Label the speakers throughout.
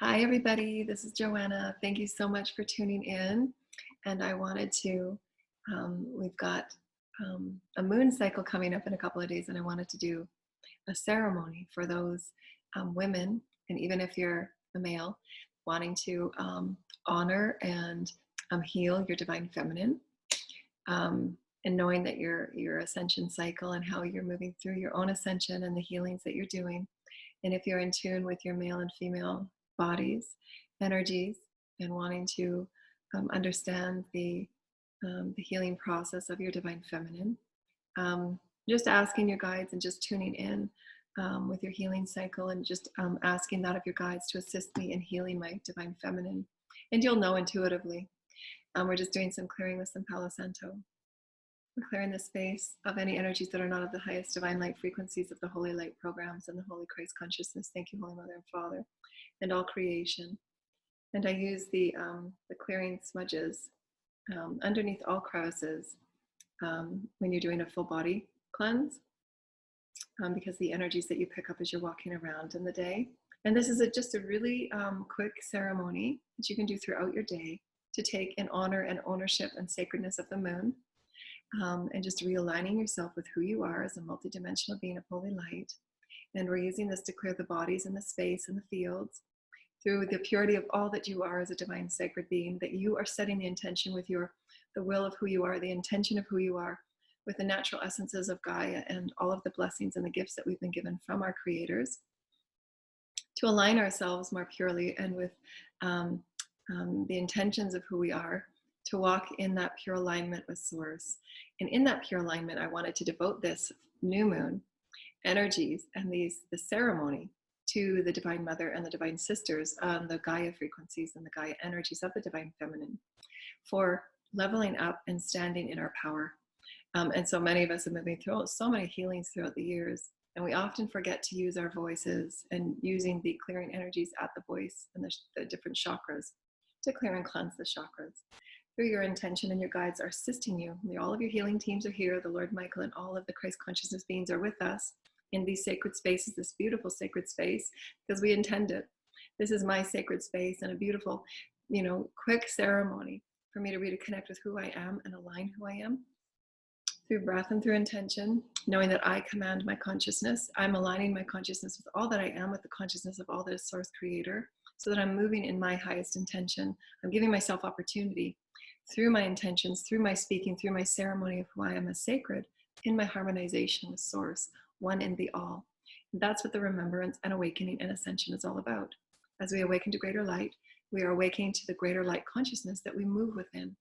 Speaker 1: Hi, everybody. This is Joanna. Thank you so much for tuning in. And I wanted to, we've got a moon cycle coming up in a couple of days, and I wanted to do a ceremony for those women, and even if you're a male, wanting to honor and heal your divine feminine, and knowing that your ascension cycle and how you're moving through your own ascension and the healings that you're doing. And if you're in tune with your male and female bodies, energies, and wanting to understand the healing process of your divine feminine, just asking your guides and just tuning in with your healing cycle, and just asking that of your guides to assist me in healing my divine feminine. And you'll know intuitively. We're just doing some clearing with some Palo Santo. We're clearing the space of any energies that are not of the highest divine light frequencies of the Holy Light programs and the Holy Christ consciousness. Thank you, Holy Mother and Father, and all creation. And I use the clearing smudges underneath all crevices when you're doing a full body cleanse, because the energies that you pick up as you're walking around in the day. And this is just a really quick ceremony that you can do throughout your day to take in honor and ownership and sacredness of the moon. And just realigning yourself with who you are as a multidimensional being of holy light. And we're using this to clear the bodies and the space and the fields through the purity of all that you are as a divine sacred being, that you are setting the intention with the will of who you are, the intention of who you are, with the natural essences of Gaia and all of the blessings and the gifts that we've been given from our creators, to align ourselves more purely and with the intentions of who we are, to walk in that pure alignment with Source. And in that pure alignment, I wanted to devote this new moon energies and the ceremony to the Divine Mother and the Divine Sisters on the Gaia frequencies and the Gaia energies of the Divine Feminine, for leveling up and standing in our power. And so many of us are moving through so many healings throughout the years, and we often forget to use our voices, and using the clearing energies at the voice and the different chakras to clear and cleanse the chakras. Through your intention, and your guides are assisting you. All of your healing teams are here. The Lord Michael and all of the Christ consciousness beings are with us in these sacred spaces, this beautiful sacred space, because we intend it. This is my sacred space, and a beautiful, quick ceremony for me to reconnect with who I am and align who I am through breath and through intention, knowing that I command my consciousness. I'm aligning my consciousness with all that I am, with the consciousness of all that is Source Creator, so that I'm moving in my highest intention. I'm giving myself opportunity through my intentions, through my speaking, through my ceremony of who I am as sacred, in my harmonization with Source, one in the all. And that's what the remembrance and awakening and ascension is all about. As we awaken to greater light, we are awakening to the greater light consciousness that we move within.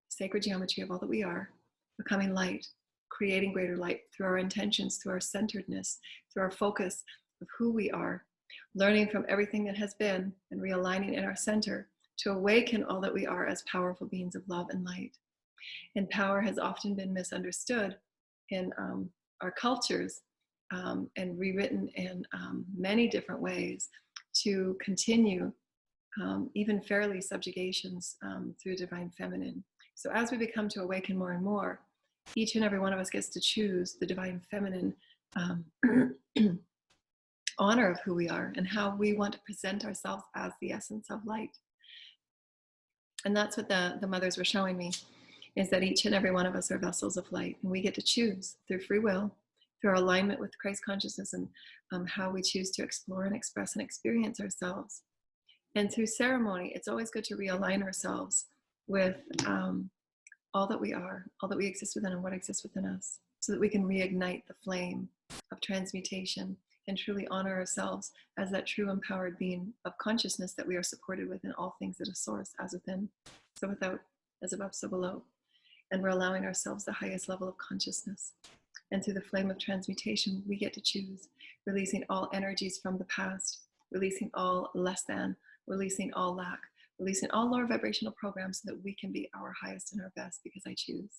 Speaker 1: Sacred geometry of all that we are, becoming light, creating greater light through our intentions, through our centeredness, through our focus of who we are, learning from everything that has been and realigning in our center to awaken all that we are as powerful beings of love and light. And power has often been misunderstood in our cultures, and rewritten in many different ways to continue even fairly subjugations through divine feminine. So as we become to awaken more and more, each and every one of us gets to choose the divine feminine honor of who we are and how we want to present ourselves as the essence of light. And that's what the mothers were showing me, is that each and every one of us are vessels of light, and we get to choose through free will, through our alignment with Christ consciousness, and how we choose to explore and express and experience ourselves. And through ceremony, it's always good to realign ourselves with all that we are, all that we exist within, and what exists within us, so that we can reignite the flame of transmutation and truly honor ourselves as that true empowered being of consciousness that we are supported with in all things that is Source, as within, so without, as above, so below. And we're allowing ourselves the highest level of consciousness. And through the flame of transmutation, we get to choose, releasing all energies from the past, releasing all less than, releasing all lack, releasing all lower vibrational programs, so that we can be our highest and our best, because I choose.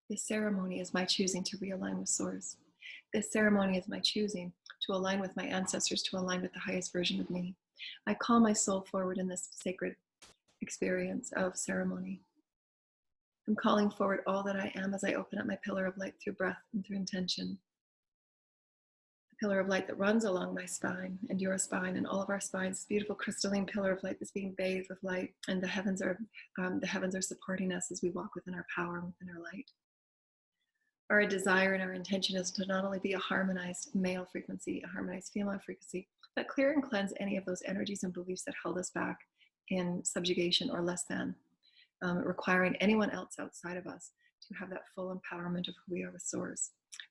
Speaker 1: This ceremony is my choosing to realign with Source. This ceremony is my choosing to align with my ancestors, to align with the highest version of me. I call my soul forward in this sacred experience of ceremony. I'm calling forward all that I am as I open up my pillar of light through breath and through intention. pillar of light that runs along my spine and your spine and all of our spines. This beautiful crystalline pillar of light that's being bathed with light, and the heavens are supporting us as we walk within our power and within our light. Our desire and our intention is to not only be a harmonized male frequency, a harmonized female frequency, but clear and cleanse any of those energies and beliefs that held us back in subjugation or less than, requiring anyone else outside of us to have that full empowerment of who we are with Source.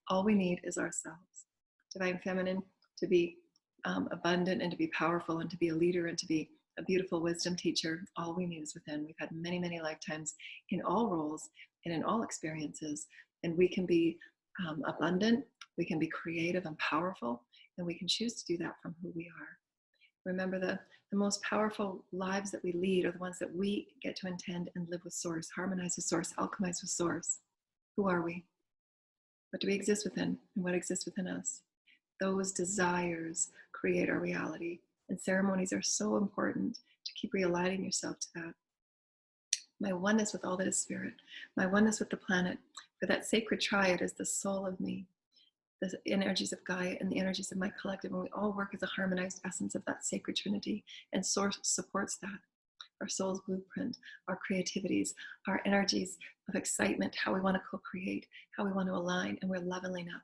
Speaker 1: All we need is ourselves. Divine Feminine, to be abundant and to be powerful and to be a leader and to be a beautiful wisdom teacher, all we need is within. We've had many, many lifetimes in all roles and in all experiences, and we can be abundant, we can be creative and powerful, and we can choose to do that from who we are. Remember, the most powerful lives that we lead are the ones that we get to intend and live with Source, harmonize with Source, alchemize with Source. Who are we? What do we exist within, and what exists within us? Those desires create our reality, and ceremonies are so important to keep realigning yourself to that. My oneness with all that is spirit, my oneness with the planet, for that sacred triad is the soul of me, the energies of Gaia and the energies of my collective, and we all work as a harmonized essence of that sacred trinity, and Source supports that. Our soul's blueprint, our creativities, our energies of excitement, how we want to co-create, how we want to align, and we're leveling up.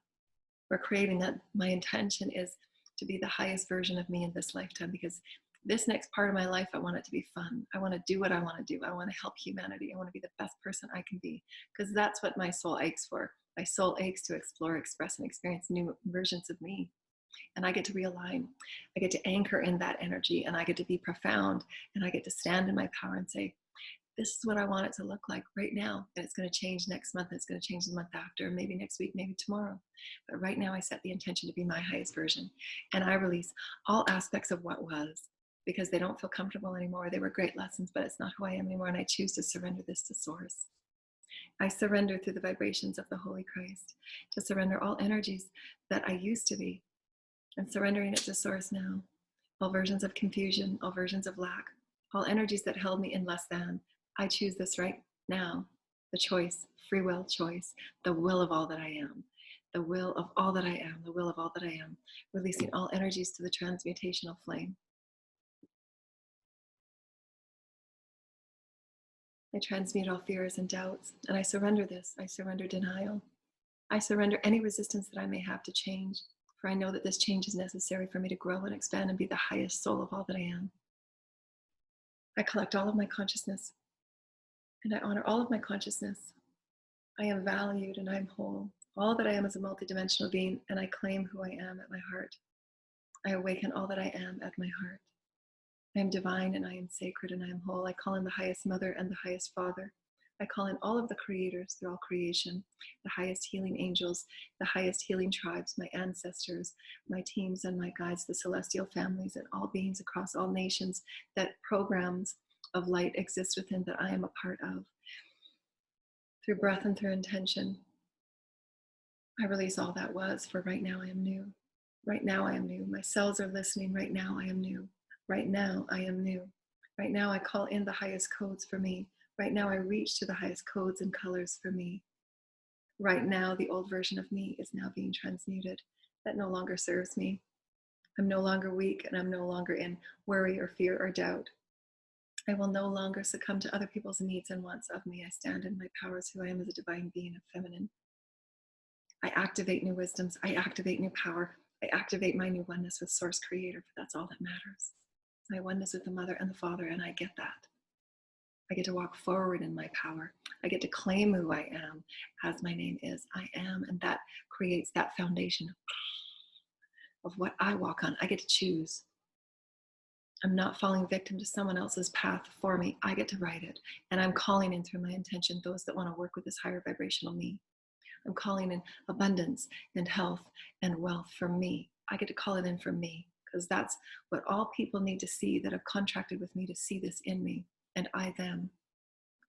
Speaker 1: We're creating that. My intention is to be the highest version of me in this lifetime, because this next part of my life, I want it to be fun. I want to do what I want to do. I want to help humanity. I want to be the best person I can be, because that's what my soul aches for. My soul aches to explore, express, and experience new versions of me. And I get to realign. I get to anchor in that energy, and I get to be profound, and I get to stand in my power and say, this is what I want it to look like right now. And it's going to change next month. And it's going to change the month after, maybe next week, maybe tomorrow. But right now I set the intention to be my highest version. And I release all aspects of what was, because they don't feel comfortable anymore. They were great lessons, but it's not who I am anymore. And I choose to surrender this to Source. I surrender through the vibrations of the Holy Christ, to surrender all energies that I used to be, and surrendering it to Source now. All versions of confusion, all versions of lack, all energies that held me in less than. I choose this right now, the choice, free will choice, the will of all that I am, the will of all that I am, the will of all that I am, releasing all energies to the transmutational flame. I transmute all fears and doubts, and I surrender this. I surrender denial. I surrender any resistance that I may have to change, for I know that this change is necessary for me to grow and expand and be the highest soul of all that I am. I collect all of my consciousness, and I honor all of my consciousness. I am valued and I am whole. All that I am is a multidimensional being, and I claim who I am at my heart. I awaken all that I am at my heart. I am divine and I am sacred and I am whole. I call in the highest mother and the highest father. I call in all of the creators through all creation, the highest healing angels, the highest healing tribes, my ancestors, my teams and my guides, the celestial families, and all beings across all nations that programs of light exist within that I am a part of. Through breath and through intention, I release all that was, for right now I am new. Right now I am new. My cells are listening. Right now I am new. Right now I am new. Right now I call in the highest codes for me. Right now I reach to the highest codes and colors for me. Right now the old version of me is now being transmuted. That no longer serves me. I'm no longer weak, and I'm no longer in worry or fear or doubt. I will no longer succumb to other people's needs and wants of me. I stand in my power as who I am as a divine being of feminine. I activate new wisdoms. I activate new power. I activate my new oneness with Source Creator, for that's all that matters. My oneness with the Mother and the Father, and I get that. I get to walk forward in my power. I get to claim who I am as my name is. I am, and that creates that foundation of what I walk on. I get to choose. I'm not falling victim to someone else's path for me. I get to write it. And I'm calling in through my intention those that want to work with this higher vibrational me. I'm calling in abundance and health and wealth for me. I get to call it in for me, because that's what all people need to see that have contracted with me to see this in me, and I them.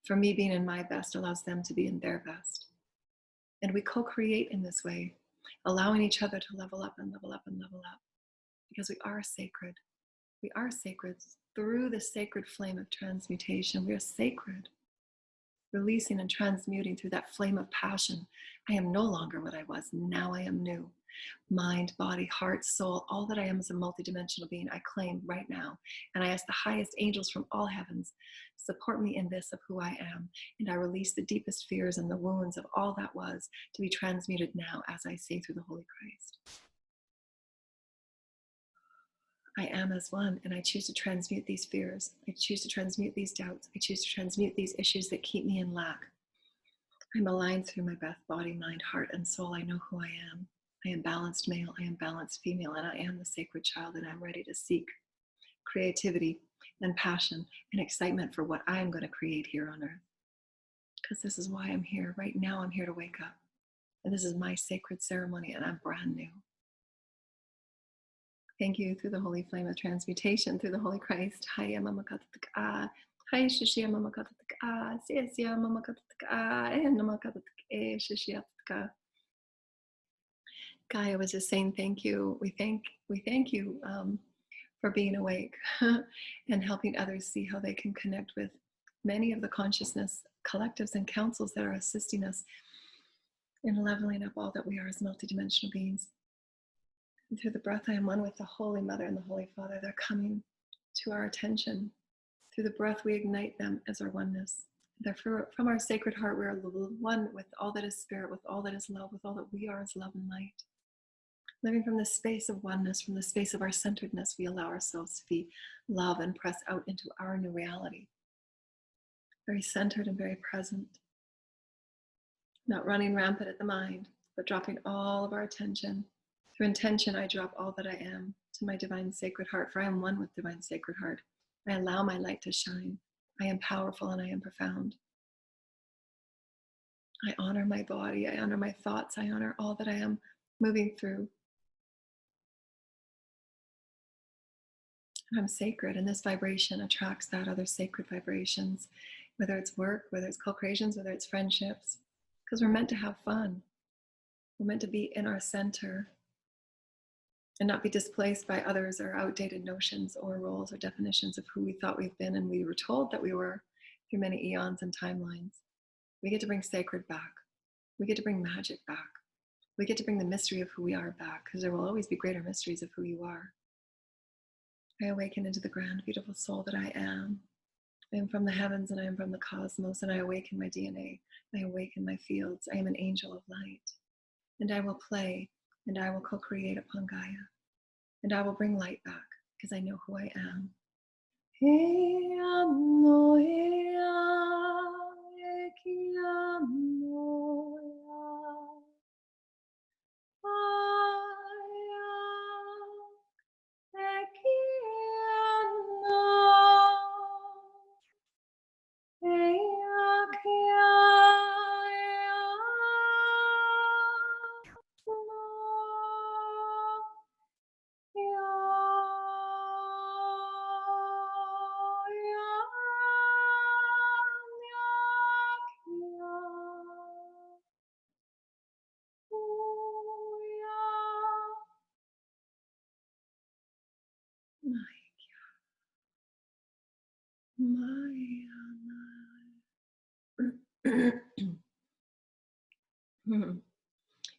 Speaker 1: For me, being in my best allows them to be in their best. And we co-create in this way, allowing each other to level up and level up and level up, because we are sacred. We are sacred through the sacred flame of transmutation. We are sacred. releasing and transmuting through that flame of passion. I am no longer what I was. Now I am new. Mind, body, heart, soul, all that I am is a multidimensional being I claim right now. And I ask the highest angels from all heavens, support me in this of who I am. And I release the deepest fears and the wounds of all that was to be transmuted now as I say through the Holy Christ. I am as one, and I choose to transmute these fears. I choose to transmute these doubts. I choose to transmute these issues that keep me in lack. I'm aligned through my breath, body, mind, heart, and soul. I know who I am. I am balanced male, I am balanced female, and I am the sacred child, and I'm ready to seek creativity and passion and excitement for what I am going to create here on earth. Because this is why I'm here. Right now, I'm here to wake up. And this is my sacred ceremony, and I'm brand new. Thank you through the holy flame of transmutation, through the Holy Christ. Haya mama katataka. Haya shishia mama katataka. Sia mama katataka. And mama katataka. Shishia tataka. Gaia was just saying thank you. We thank you for being awake and helping others see how they can connect with many of the consciousness collectives and councils that are assisting us in leveling up all that we are as multidimensional beings. And through the breath, I am one with the Holy Mother and the Holy Father. They're coming to our attention. Through the breath, we ignite them as our oneness. Therefore, from our sacred heart, we are one with all that is spirit, with all that is love, with all that we are as love and light. Living from the space of oneness, from the space of our centeredness, we allow ourselves to be love and press out into our new reality. Very centered and very present. Not running rampant at the mind, but dropping all of our attention. Through intention, I drop all that I am to my divine sacred heart, for I am one with divine sacred heart. I allow my light to shine. I am powerful and I am profound. I honor my body. I honor my thoughts. I honor all that I am moving through. I'm sacred, and this vibration attracts that other sacred vibrations, whether it's work, whether it's co-creations, whether it's friendships, because we're meant to have fun. We're meant to be in our center and not be displaced by others or outdated notions or roles or definitions of who we thought we've been and we were told that we were through many eons and timelines. We get to bring sacred back. We get to bring magic back. We get to bring the mystery of who we are back, because there will always be greater mysteries of who you are. I awaken into the grand, beautiful soul that I am. I am from the heavens and I am from the cosmos, and I awaken my DNA. I awaken my fields. I am an angel of light. And I will play and I will co-create upon Gaia. And I will bring light back because I know who I am.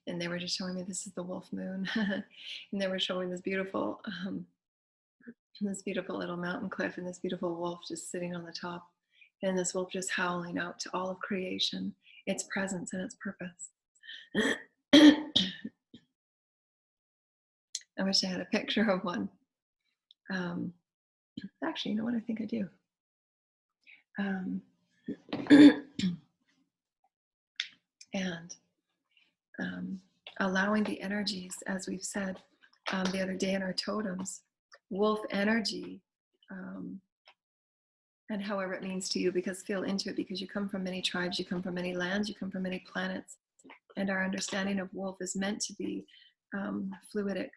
Speaker 1: And they were just showing me this is the wolf moon, and they were showing this beautiful little mountain cliff and this beautiful wolf just sitting on the top, and this wolf just howling out to all of creation its presence and its purpose. I wish I had a picture of one. Actually, you know what? I think I do. And allowing the energies, as we've said the other day in our totems, wolf energy, and however it means to you, because feel into it, because you come from many tribes, you come from many lands, you come from many planets, and our understanding of wolf is meant to be fluidic.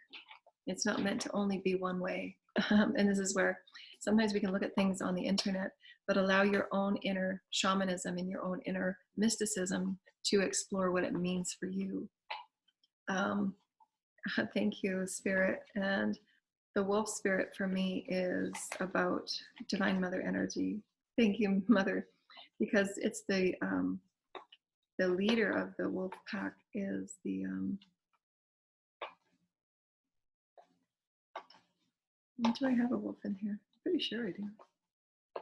Speaker 1: It's not meant to only be one way. And this is where sometimes we can look at things on the internet, but allow your own inner shamanism and your own inner mysticism to explore what it means for you. Thank you, Spirit. And the wolf spirit for me is about Divine Mother energy. Thank you, Mother because it's the leader of the wolf pack is the do I have a wolf in here? Pretty sure I do.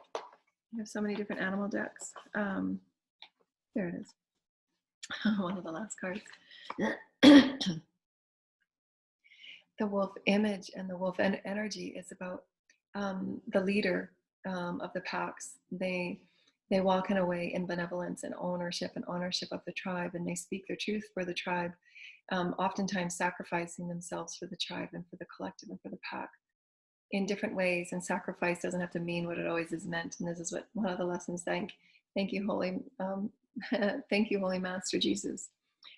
Speaker 1: I have so many different animal decks. There it is. One of the last cards. The wolf image and the wolf energy is about the leader of the packs. They walk in a way in benevolence and ownership of the tribe, and they speak their truth for the tribe, oftentimes sacrificing themselves for the tribe and for the collective and for the pack in different ways. And sacrifice doesn't have to mean what it always is meant. And this is what one of the lessons, thank you, Holy thank you, Holy Master Jesus,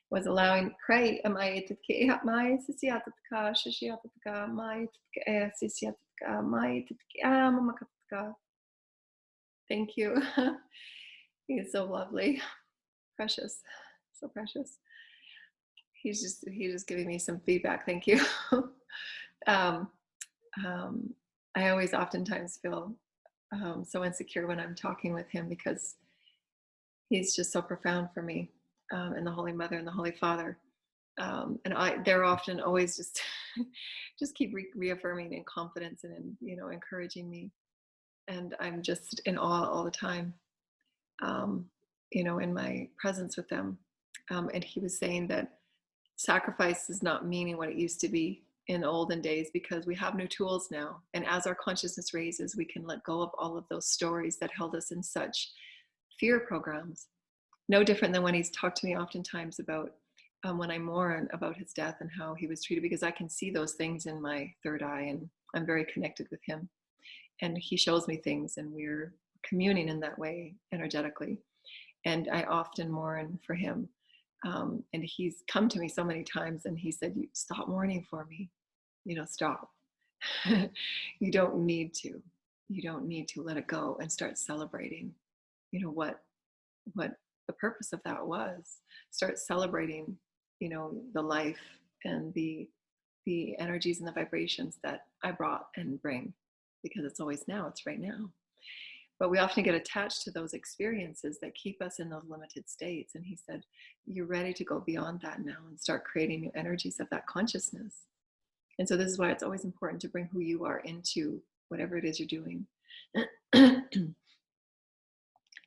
Speaker 1: was allowing pray thank you. He's so lovely, precious, so precious. He's just giving me some feedback. Thank you. I always oftentimes feel so insecure when I'm talking with him, because he's just so profound for me, and the Holy Mother and the Holy Father. And they're often always just keep reaffirming in confidence and encouraging me. And I'm just in awe all the time, in my presence with them. And he was saying that sacrifice is not meaning what it used to be in olden days, because we have new tools now. And as our consciousness raises, we can let go of all of those stories that held us in such fear programs. No different than when he's talked to me oftentimes about when I mourn about his death and how he was treated, because I can see those things in my third eye, and I'm very connected with him. And he shows me things, and we're communing in that way energetically. And I often mourn for him. And he's come to me so many times, and he said, "You stop mourning for me. Stop. You don't need to. You don't need to. Let it go and start celebrating. What the purpose of that was. Start celebrating, the life and the energies and the vibrations that I brought and bring, because it's always now. It's right now." But we often get attached to those experiences that keep us in those limited states. And he said, "You're ready to go beyond that now and start creating new energies of that consciousness." And so this is why it's always important to bring who you are into whatever it is you're doing.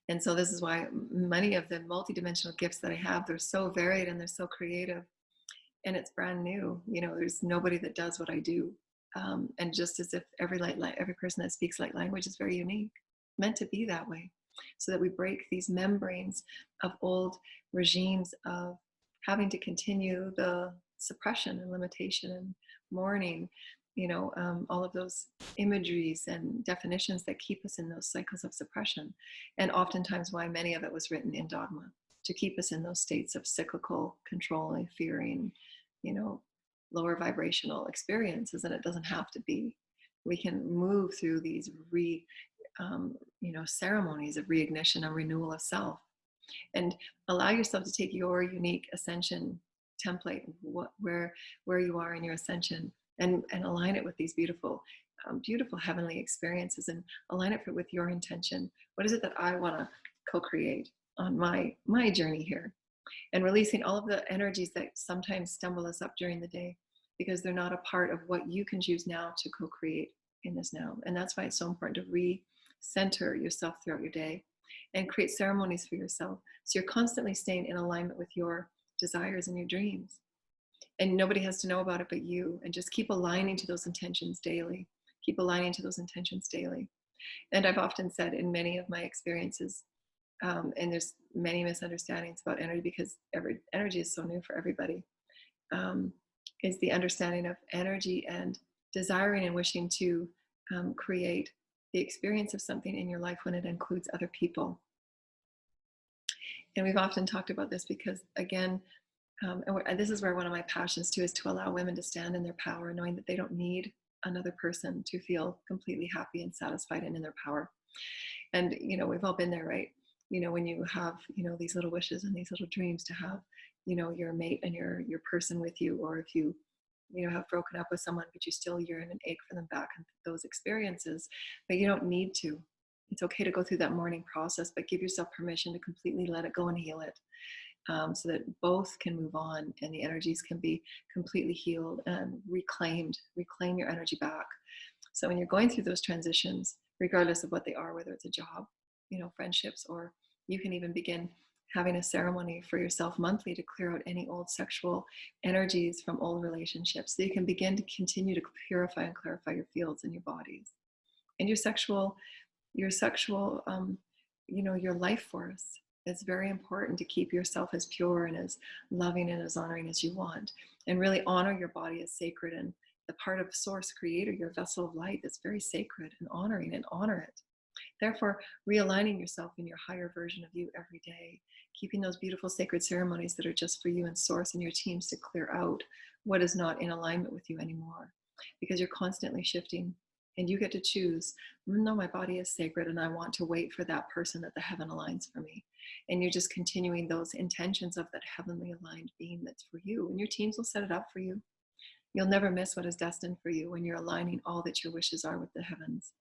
Speaker 1: And so this is why many of the multidimensional gifts that I have, they're so varied and they're so creative, and it's brand new. There's nobody that does what I do. And just as if every person that speaks light language is very unique, meant to be that way, so that we break these membranes of old regimes of having to continue the suppression and limitation and mourning, all of those imageries and definitions that keep us in those cycles of suppression. And oftentimes why many of it was written in dogma, to keep us in those states of cyclical controlling, fearing, lower vibrational experiences. And it doesn't have to be. We can move through these ceremonies of reignition and renewal of self, and allow yourself to take your unique ascension template, where you are in your ascension, and align it with these beautiful heavenly experiences, and align it with your intention. What is it that I want to co-create on my journey here? And releasing all of the energies that sometimes stumble us up during the day, because they're not a part of what you can choose now to co-create in this now. And that's why it's so important to recenter yourself throughout your day and create ceremonies for yourself, so you're constantly staying in alignment with your desires and your dreams. And nobody has to know about it but you. And just keep aligning to those intentions daily. Keep aligning to those intentions daily. And I've often said in many of my experiences, and there's many misunderstandings about energy, because every energy is so new for everybody, is the understanding of energy and desiring and wishing to create the experience of something in your life when it includes other people. And we've often talked about this because, again, and this is where one of my passions too is to allow women to stand in their power, knowing that they don't need another person to feel completely happy and satisfied and in their power. And, we've all been there, right? When you have, these little wishes and these little dreams to have, your mate and your person with you, or if you, have broken up with someone, but you still yearn and ache for them back, and those experiences, but you don't need to. It's okay to go through that mourning process, but give yourself permission to completely let it go and heal it, so that both can move on and the energies can be completely healed and reclaimed. Reclaim your energy back. So when you're going through those transitions, regardless of what they are, whether it's a job, friendships, or you can even begin having a ceremony for yourself monthly to clear out any old sexual energies from old relationships, so you can begin to continue to purify and clarify your fields and your bodies and your sexual, your life force. It's very important to keep yourself as pure and as loving and as honoring as you want, and really honor your body as sacred and the part of source creator, your vessel of light, that's very sacred, and honoring and honor it. Therefore, realigning yourself in your higher version of you every day, keeping those beautiful sacred ceremonies that are just for you and source and your teams to clear out what is not in alignment with you anymore, because you're constantly shifting. And you get to choose, no, my body is sacred and I want to wait for that person that the heaven aligns for me. And you're just continuing those intentions of that heavenly aligned being that's for you. And your teams will set it up for you. You'll never miss what is destined for you when you're aligning all that your wishes are with the heavens.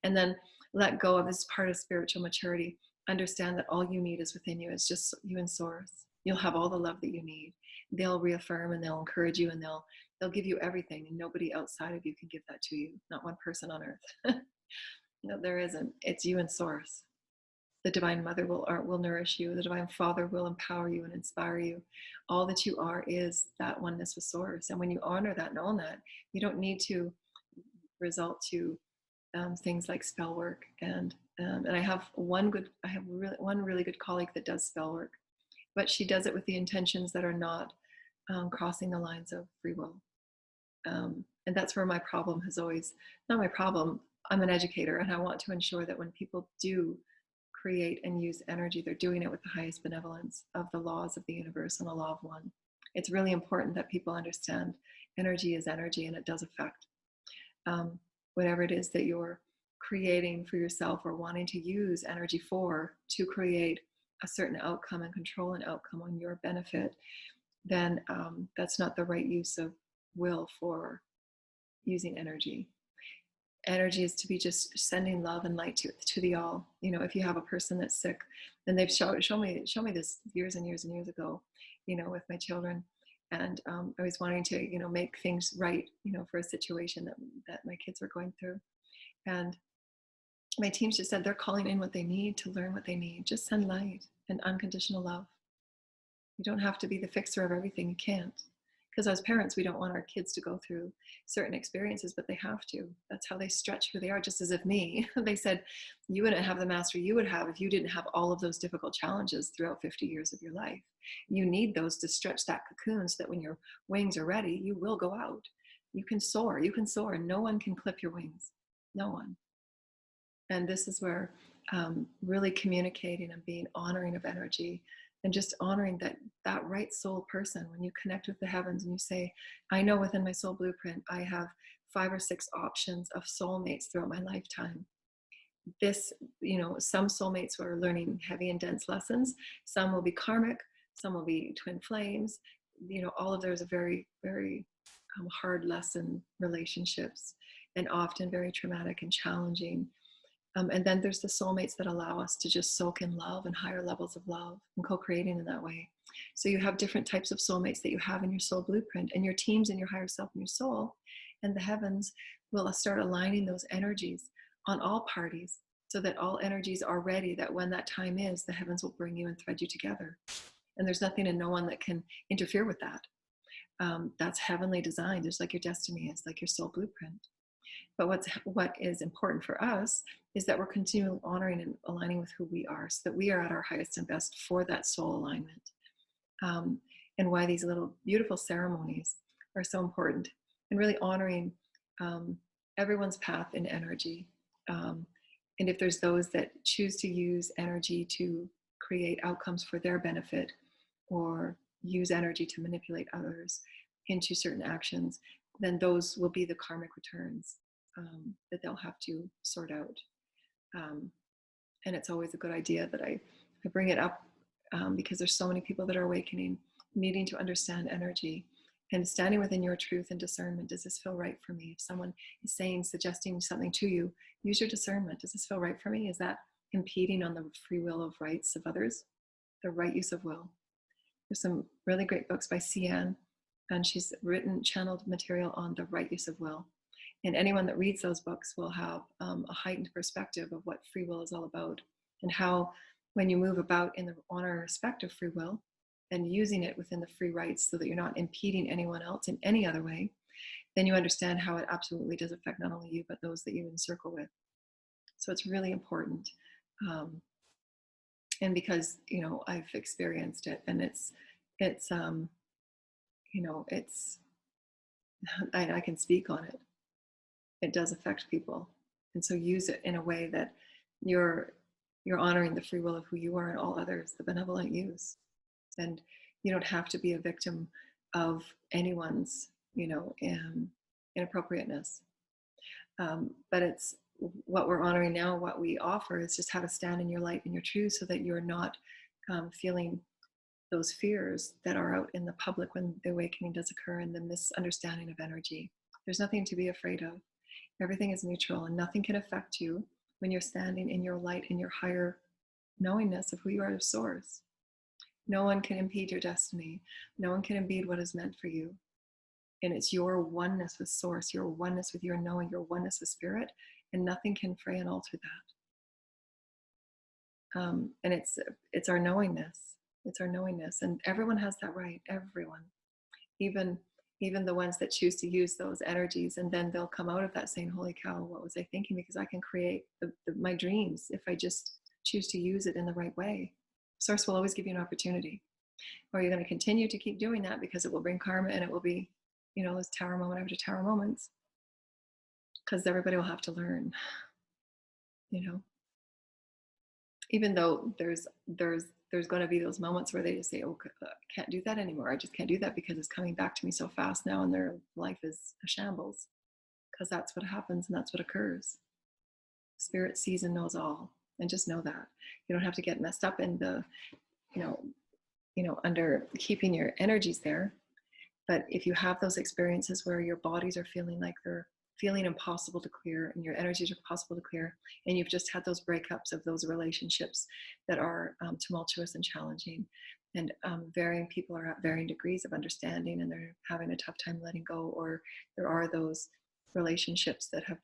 Speaker 1: And then let go of this part of spiritual maturity. Understand that all you need is within you. It's just you and source. You'll have all the love that you need. They'll reaffirm and they'll encourage you, and they'll give you everything, and nobody outside of you can give that to you. Not one person on earth. No, there isn't. It's you and source. The Divine Mother will nourish you. The Divine Father will empower you and inspire you. All that you are is that oneness with source. And when you honor that and own that, you don't need to resort to things like spell work. And I have one really good colleague that does spell work, but she does it with the intentions that are not crossing the lines of free will. And that's where my problem has always, not my problem, I'm an educator, and I want to ensure that when people do create and use energy, they're doing it with the highest benevolence of the laws of the universe and the law of one. It's really important that people understand energy is energy, and it does affect whatever it is that you're creating for yourself or wanting to use energy for to create a certain outcome and control an outcome on your benefit. Then that's not the right use of will for using energy. Energy is to be just sending love and light to the all. If you have a person that's sick, and they've shown me this years and years and years ago, with my children, and I was wanting to make things right, for a situation that my kids were going through, and my teams just said they're calling in what they need to learn what they need. Just send light and unconditional love. You don't have to be the fixer of everything. You can't. Because as parents, we don't want our kids to go through certain experiences, but they have to. That's how they stretch who they are. Just as if me, they said, you wouldn't have the mastery you would have if you didn't have all of those difficult challenges throughout 50 years of your life. You need those to stretch that cocoon so that when your wings are ready, you will go out. You can soar, and no one can clip your wings. No one. And this is where really communicating and being honoring of energy, and just honoring that right soul person. When you connect with the heavens and you say, I know within my soul blueprint, I have 5 or 6 options of soulmates throughout my lifetime. This, some soulmates are learning heavy and dense lessons. Some will be karmic, some will be twin flames. All of those are very, very hard lesson relationships, and often very traumatic and challenging. And then there's the soulmates that allow us to just soak in love and higher levels of love and co-creating in that way. So you have different types of soulmates that you have in your soul blueprint, and your teams in your higher self and your soul, and the heavens will start aligning those energies on all parties, so that all energies are ready, that when that time is, the heavens will bring you and thread you together. And there's nothing and no one that can interfere with that. That's heavenly designed, just like your destiny is, like your soul blueprint. But what is important for us is that we're continually honoring and aligning with who we are, so that we are at our highest and best for that soul alignment. And why these little beautiful ceremonies are so important, and really honoring everyone's path in energy. And if there's those that choose to use energy to create outcomes for their benefit, or use energy to manipulate others into certain actions, then those will be the karmic returns that they'll have to sort out. And it's always a good idea that I bring it up because there's so many people that are awakening, needing to understand energy, and standing within your truth and discernment. Does this feel right for me? If someone is saying, suggesting something to you, use your discernment. Does this feel right for me? Is that impeding on the free will of rights of others? The right use of will. There's some really great books by C.N., and she's written channeled material on the right use of will. And anyone that reads those books will have a heightened perspective of what free will is all about, and how when you move about in the honor and respect of free will and using it within the free rights so that you're not impeding anyone else in any other way, then you understand how it absolutely does affect not only you, but those that you encircle with. So it's really important. And because, I've experienced it, and it's, I can speak on it. It does affect people. And so use it in a way that you're honoring the free will of who you are and all others, the benevolent use. And you don't have to be a victim of anyone's, inappropriateness. But it's what we're honoring now, what we offer is just how to stand in your light and your truth so that you're not feeling those fears that are out in the public when the awakening does occur, and the misunderstanding of energy. There's nothing to be afraid of. Everything is neutral, and nothing can affect you when you're standing in your light, in your higher knowingness of who you are as source. No one can impede your destiny. No one can impede what is meant for you. And it's your oneness with source, your oneness with your knowing, your oneness with spirit, and nothing can fray and alter that. And it's our knowingness. It's our knowingness, and everyone has that right. Everyone, even the ones that choose to use those energies, and then they'll come out of that saying, "Holy cow, what was I thinking?" Because I can create my dreams if I just choose to use it in the right way. Source will always give you an opportunity, or you're going to continue to keep doing that because it will bring karma, and it will be, this tower moment after tower moments. Because everybody will have to learn, Even though there's going to be those moments where they just say, "Oh, I can't do that anymore. I just can't do that because it's coming back to me so fast now, and their life is a shambles." Because that's what happens, and that's what occurs. Spirit sees and knows all, and just know that you don't have to get messed up in the, under keeping your energies there. But if you have those experiences where your bodies are feeling like they're feeling impossible to clear, and your energies are possible to clear, and you've just had those breakups of those relationships that are tumultuous and challenging, and varying people are at varying degrees of understanding, and they're having a tough time letting go, or there are those relationships that have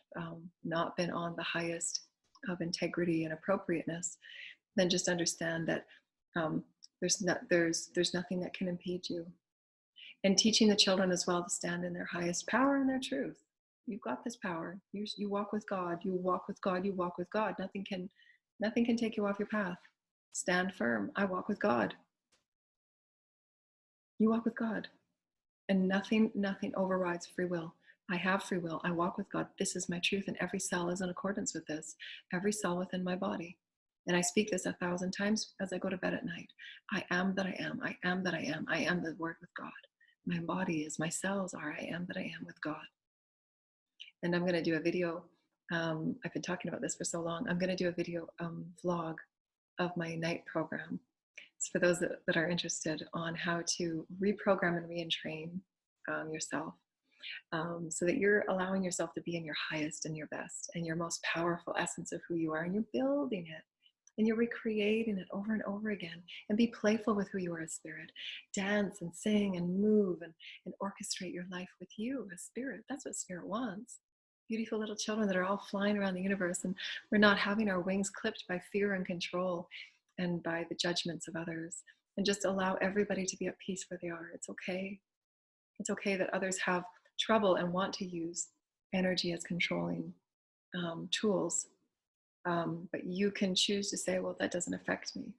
Speaker 1: not been on the highest of integrity and appropriateness, then just understand that there's nothing that can impede you. And teaching the children as well to stand in their highest power and their truth. You've got this power. You walk with God. You walk with God. You walk with God. Nothing can take you off your path. Stand firm. I walk with God. You walk with God. And nothing overrides free will. I have free will. I walk with God. This is my truth, and every cell is in accordance with this. Every cell within my body. And I speak this 1,000 times as I go to bed at night. I am that I am. I am that I am. I am the Word with God. My body is, my cells are, I am that I am with God. And I'm going to do a video. I've been talking about this for so long. I'm going to do a video vlog of my night program. It's for those that are interested on how to reprogram and re-entrain yourself, so that you're allowing yourself to be in your highest and your best and your most powerful essence of who you are, and you're building it. And you're recreating it over and over again. And be playful with who you are as spirit. Dance and sing and move and orchestrate your life with you as spirit. That's what spirit wants. Beautiful little children that are all flying around the universe, and we're not having our wings clipped by fear and control and by the judgments of others. And just allow everybody to be at peace where they are. It's okay. It's okay that others have trouble and want to use energy as controlling tools. But you can choose to say, well, that doesn't affect me.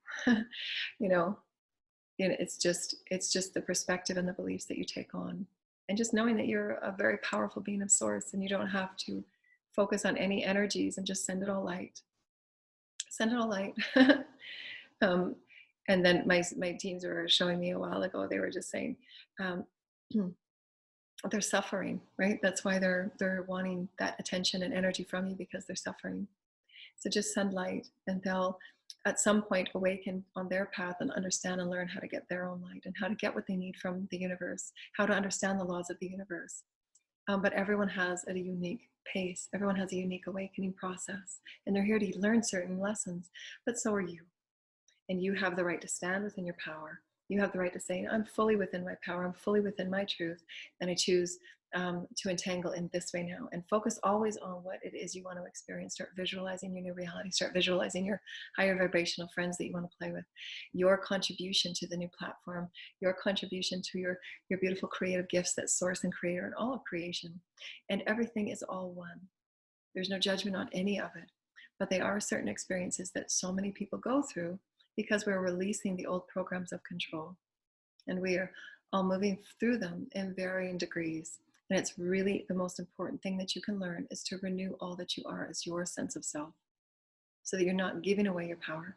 Speaker 1: It's just the perspective and the beliefs that you take on, and just knowing that you're a very powerful being of source, and you don't have to focus on any energies, and just send it all light. Send it all light. And then my teams were showing me a while ago, they were just saying, they're suffering, right? That's why they're wanting that attention and energy from you, because they're suffering. So just send light, and they'll at some point awaken on their path and understand and learn how to get their own light and how to get what they need from the universe, how to understand the laws of the universe. But everyone has at a unique pace. Everyone has a unique awakening process, and they're here to learn certain lessons, but so are you. And you have the right to stand within your power. You have the right to say, I'm fully within my power, I'm fully within my truth, and I choose to entangle in this way now, and focus always on what it is you want to experience. Start visualizing your new reality. Start visualizing your higher vibrational friends that you want to play with, your contribution to the new platform, your contribution to your beautiful creative gifts that source and creator and all of creation. And everything is all one. There's no judgment on any of it, but they are certain experiences that so many people go through because we're releasing the old programs of control, and we are all moving through them in varying degrees. And it's really the most important thing that you can learn is to renew all that you are as your sense of self, so that you're not giving away your power.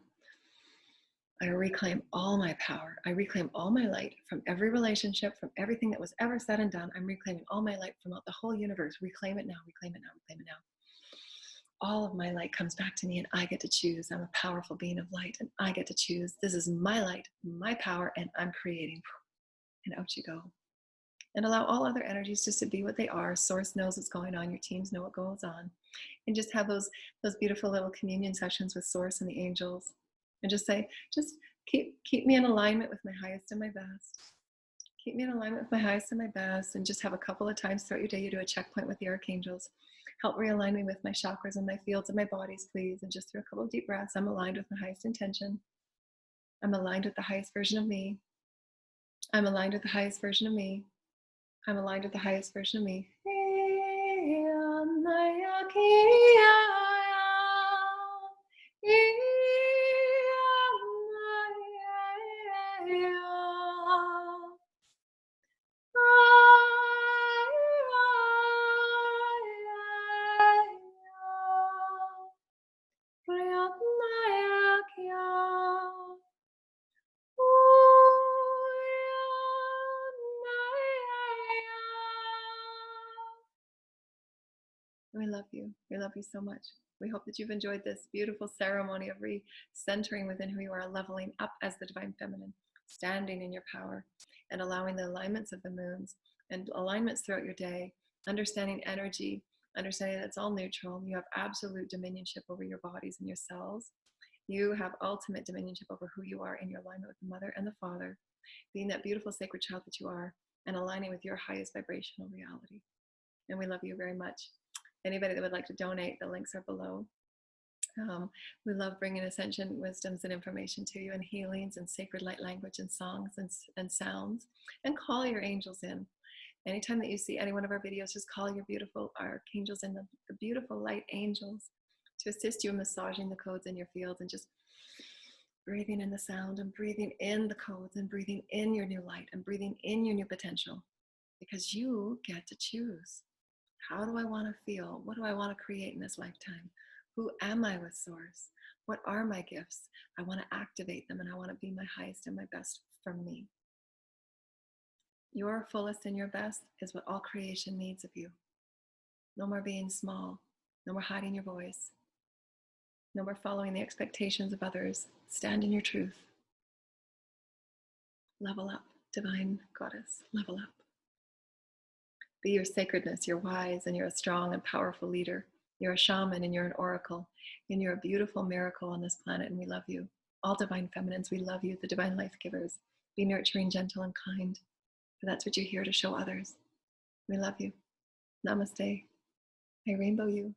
Speaker 1: I reclaim all my power. I reclaim all my light from every relationship, from everything that was ever said and done. I'm reclaiming all my light from the whole universe. Reclaim it now, reclaim it now, reclaim it now. All of my light comes back to me, and I get to choose. I'm a powerful being of light, and I get to choose. This is my light, my power, and I'm creating. And out you go. And allow all other energies just to be what they are. Source knows what's going on. Your teams know what goes on. And just have those beautiful little communion sessions with Source and the angels. And just say, just keep me in alignment with my highest and my best. Keep me in alignment with my highest and my best. And just have a couple of times throughout your day, you do a checkpoint with the archangels. Help realign me with my chakras and my fields and my bodies, please. And just through a couple of deep breaths, I'm aligned with my highest intention. I'm aligned with the highest version of me. I'm aligned with the highest version of me. I'm aligned with the highest version of me. We love you. We love you so much. We hope that you've enjoyed this beautiful ceremony of re-centering within who you are, leveling up as the divine feminine, standing in your power, and allowing the alignments of the moons and alignments throughout your day, understanding energy, understanding that it's all neutral. You have absolute dominionship over your bodies and your cells. You have ultimate dominionship over who you are in your alignment with the mother and the father, being that beautiful sacred child that you are, and aligning with your highest vibrational reality. And we love you very much. Anybody that would like to donate, the links are below. We love bringing ascension wisdoms and information to you, and healings and sacred light language and songs and sounds. And call your angels in. Anytime that you see any one of our videos, just call your beautiful archangels and the beautiful light angels to assist you in massaging the codes in your fields, and just breathing in the sound and breathing in the codes and breathing in your new light and breathing in your new potential, because you get to choose. How do I want to feel? What do I want to create in this lifetime? Who am I with Source? What are my gifts? I want to activate them, and I want to be my highest and my best from me. Your fullest and your best is what all creation needs of you. No more being small. No more hiding your voice. No more following the expectations of others. Stand in your truth. Level up, divine goddess. Level up. Be your sacredness. You're wise, and you're a strong and powerful leader. You're a shaman, and you're an oracle, and you're a beautiful miracle on this planet, and we love you. All divine feminines, we love you, the divine life givers. Be nurturing, gentle, and kind, for that's what you're here to show others. We love you. Namaste. I rainbow you.